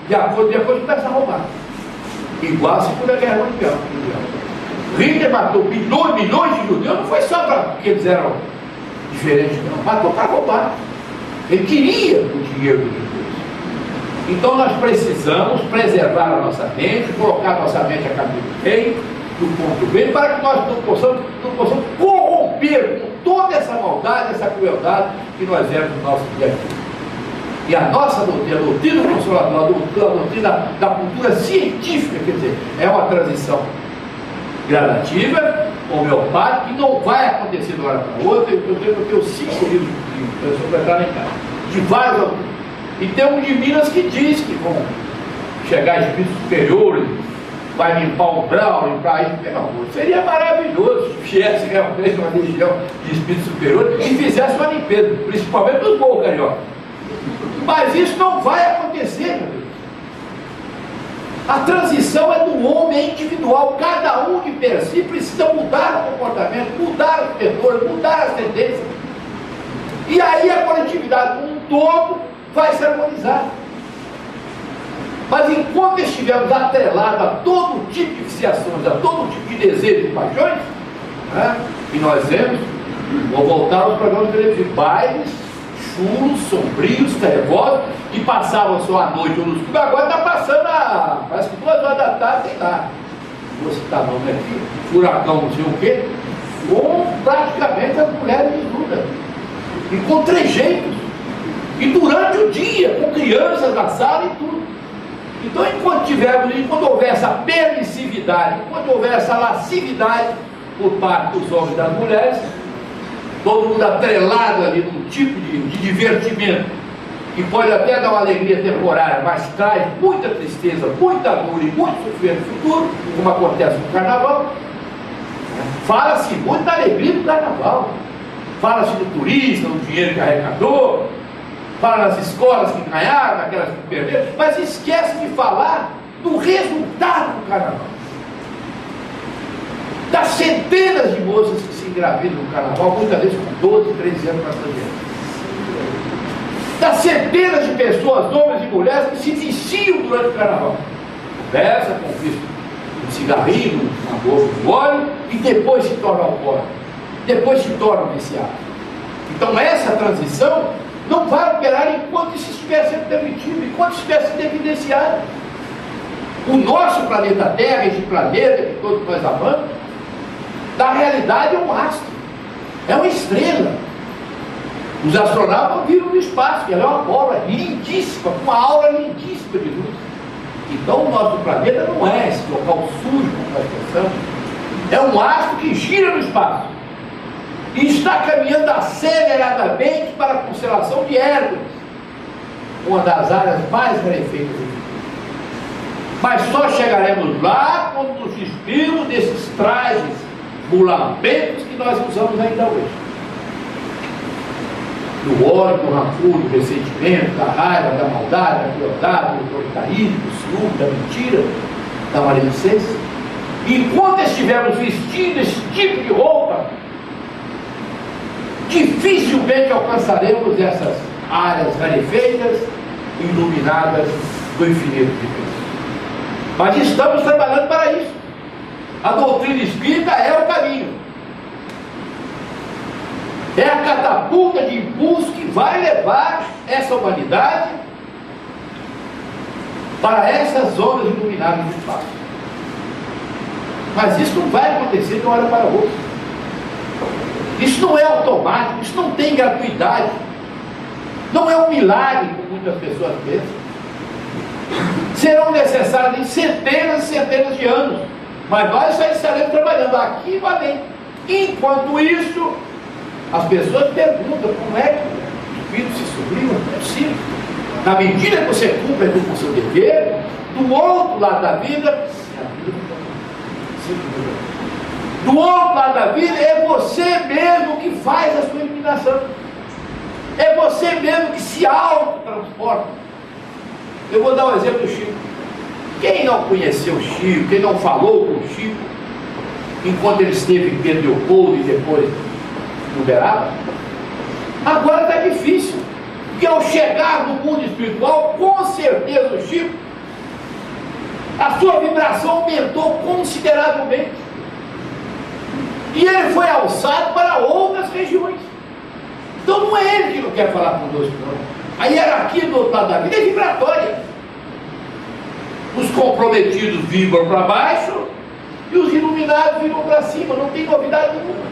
depois começa a roubar. Igual a Segunda Guerra Mundial. Hitler matou milhões de judeus, não foi só porque eles eram diferentes, não, matou para roubar. Ele queria o dinheiro dos judeus. Então nós precisamos preservar a nossa mente, colocar a nossa mente a caminho do bem, do ponto bem, para que nós não possamos corromper com toda essa maldade, essa crueldade que nós vemos no nosso dia a dia. E a nossa doutrina, a doutrina consoladora, a doutrina da cultura científica, quer dizer, é uma transição gradativa, homeopática, que não vai acontecer de uma hora para outra. Eu tenho 5 livros de completar em casa, de vários autores. E tem um de Minas que diz que vão chegar espíritos superiores, vai limpar o umbral, limpar isso. Não, seria maravilhoso se viesse realmente uma legião de espíritos superiores e fizesse uma limpeza, principalmente dos morros cariocas. Mas isso não vai acontecer, meu Deus. A transição é do homem individual, cada um de per si precisa mudar o comportamento, mudar os pendores, mudar as tendências. E aí a coletividade como um todo vai se harmonizar. Mas enquanto estivermos atrelados a todo tipo de viciações, a todo tipo de desejos e paixões, né, e nós vemos, vou voltar aos programas televisivos, bailes, chulos, sombrios, trevosos, que passavam só a noite ou nos clubes, agora está passando parece que 2 horas da tarde, tem lá, vou citar nome aqui, furacão não sei o quê, com praticamente as mulheres desnudas, e com trejeitos, e durante o dia, com crianças na sala e tudo. Então, enquanto houver essa permissividade, enquanto houver essa lascividade por parte dos homens e das mulheres, todo mundo atrelado ali num tipo de divertimento, que pode até dar uma alegria temporária, mas traz muita tristeza, muita dor e muito sofrimento no futuro, como acontece no carnaval. Fala-se muito da alegria do carnaval, fala-se do turista, do dinheiro que arrecadou, fala nas escolas que ganharam, naquelas que perderam, mas esquece de falar do resultado do carnaval. Das centenas de moças que se engravidam no carnaval, muitas vezes com 12, 13 anos para fazer. Das centenas de pessoas, homens e mulheres, que se viciam durante o carnaval. Conversa, conquista um cigarrinho, uma boca de óleo, e depois se torna alcoólico. Depois se torna viciado. Então essa transição não vai operar enquanto isso estiver sendo permitido, enquanto estiver sendo evidenciado. O nosso planeta Terra, esse planeta que todos nós amamos, na realidade é um astro, é uma estrela. Os astronautas viram no espaço, que ela é uma bola lindíssima, com uma aura lindíssima de luz. Então o nosso planeta não é esse local sujo, como nós pensamos, é um astro que gira no espaço e está caminhando aceleradamente para a constelação de Hércules, uma das áreas mais rarefeitas do mundo. Mas só chegaremos lá quando nos despirmos desses trajes mulambecos que nós usamos ainda hoje. Do ódio, do rancor, do ressentimento, da raiva, da maldade, da crueldade, do autoritarismo, do ciúme, da mentira, da maledicência. Enquanto estivermos vestindo esse tipo de roupa, dificilmente alcançaremos essas áreas rarefeitas, iluminadas do infinito de Deus. Mas estamos trabalhando para isso. A doutrina espírita é o caminho. É a catapulta de impulso que vai levar essa humanidade para essas zonas iluminadas do espaço. Mas isso não vai acontecer de uma hora para outra. Isso não é automático, isso não tem gratuidade. Não é um milagre, como muitas pessoas pensam. Serão necessários centenas e centenas de anos. Mas nós só estaremos trabalhando aqui e além. Enquanto isso, as pessoas perguntam como é que o espírito se sublima. Não é possível. Na medida que você cumpre com o seu dever, do outro lado da vida, do outro lado da vida é você mesmo que faz a sua iluminação. É você mesmo que se autotransporta. Eu vou dar um exemplo do Chico. Quem não conheceu o Chico, quem não falou com o Chico, enquanto ele esteve em Pedro Leopoldo e depois no Uberaba, agora está difícil. Porque ao chegar no mundo espiritual, com certeza o Chico, a sua vibração aumentou consideravelmente. E ele foi alçado para outras regiões. Então não é ele que não quer falar conosco, não. A hierarquia do outro lado da vida é vibratória. Os comprometidos vibram para baixo e os iluminados vibram para cima. Não tem novidade nenhuma.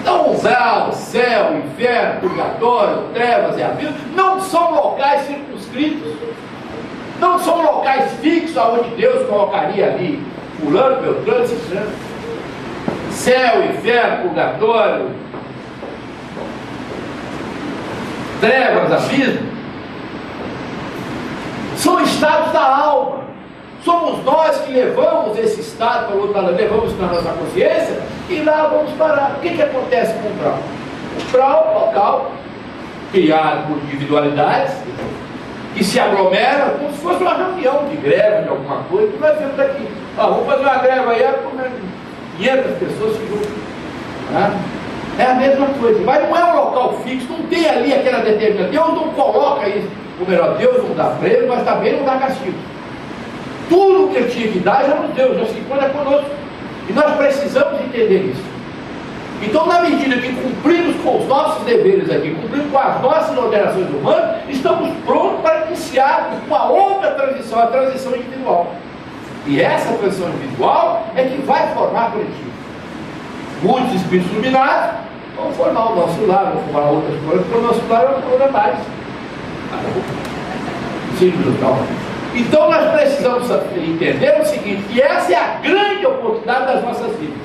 Então o céu, inferno, purgatório, trevas e abismo não são locais circunscritos. Não são locais fixos aonde Deus colocaria ali fulano, beltrano, ciclano. Céu, inferno, purgatório, trevas, abismo, são estados da alma. Somos nós que levamos esse estado para o outro lado, levamos na nossa consciência e lá vamos parar. O que acontece com o grau? O grau é um local criado por individualidades que se aglomeram como se fosse uma reunião de greve, de alguma coisa, que nós vemos aqui. Vamos fazer uma greve aí, 500 pessoas se juntam. Tá? É a mesma coisa, mas não é um local fixo, não tem ali aquela determinação. Deus não coloca isso, ou melhor, Deus não dá prêmio, mas também não dá castigo. Tudo que Ele tinha que dar já nos deu, já se encontra conosco. E nós precisamos entender isso. Então, na medida que cumprimos com os nossos deveres aqui, cumprimos com as nossas ordenações humanas, estamos prontos para iniciar uma outra transição, a transição individual. E essa transição individual é que vai formar coletivo. Muitos espíritos iluminados vão formar o nosso lar, vão formar outras coisas, porque o nosso lar é uma coisa mais. Simples, tal. Então nós precisamos entender o seguinte, que essa é a grande oportunidade das nossas vidas,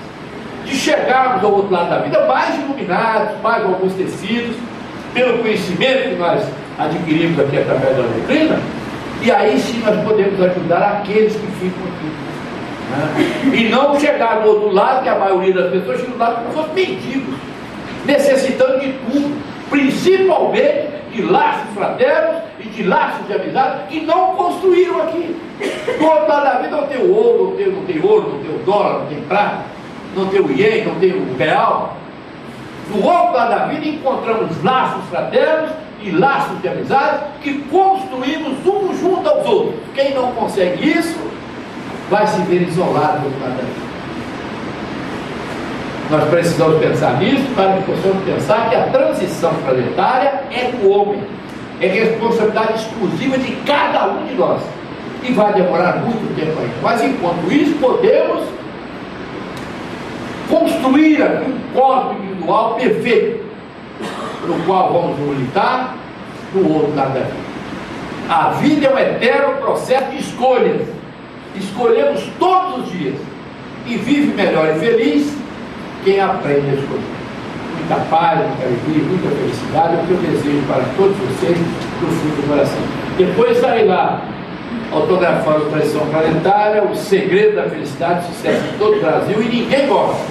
de chegarmos ao outro lado da vida mais iluminados, mais robustecidos, pelo conhecimento que nós adquirimos aqui através da doutrina, e aí sim nós podemos ajudar aqueles que ficam aqui. Né? E não chegar do outro lado, que a maioria das pessoas chega do lado como se fossem mendigos, necessitando de tudo, principalmente de laços fraternos e de laços de amizade que não construíram aqui. Do outro lado da vida não tem o ouro, não tem o dólar, não tem prata, não tem o ien, não tem o real. Do outro lado da vida encontramos laços fraternos e laços de amizade que construímos um junto aos outros. Quem não consegue isso vai se ver isolado do outro lado da vida. Nós precisamos pensar nisso para que possamos pensar que a transição planetária é do homem, é responsabilidade exclusiva de cada um de nós, e vai demorar muito tempo ainda, mas enquanto isso podemos construir aqui um corpo individual perfeito, no qual vamos militar do outro lado da vida. A vida é um eterno processo de escolhas, escolhemos todos os dias, e vive melhor e feliz quem aprende a escolher. Muita paz, muita alegria, muita felicidade, é o que eu desejo para todos vocês do fundo do coração. Depois estarei lá autografando a Transição Planetária, o segredo da felicidade e sucesso em todo o Brasil, e ninguém gosta.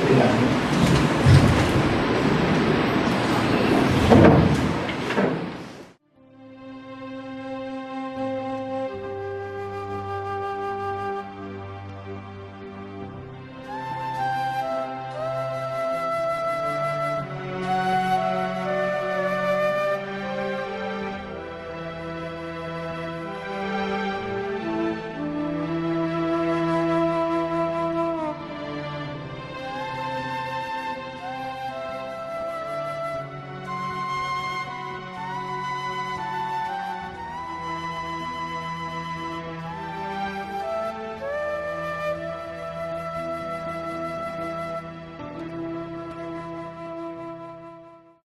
Obrigado.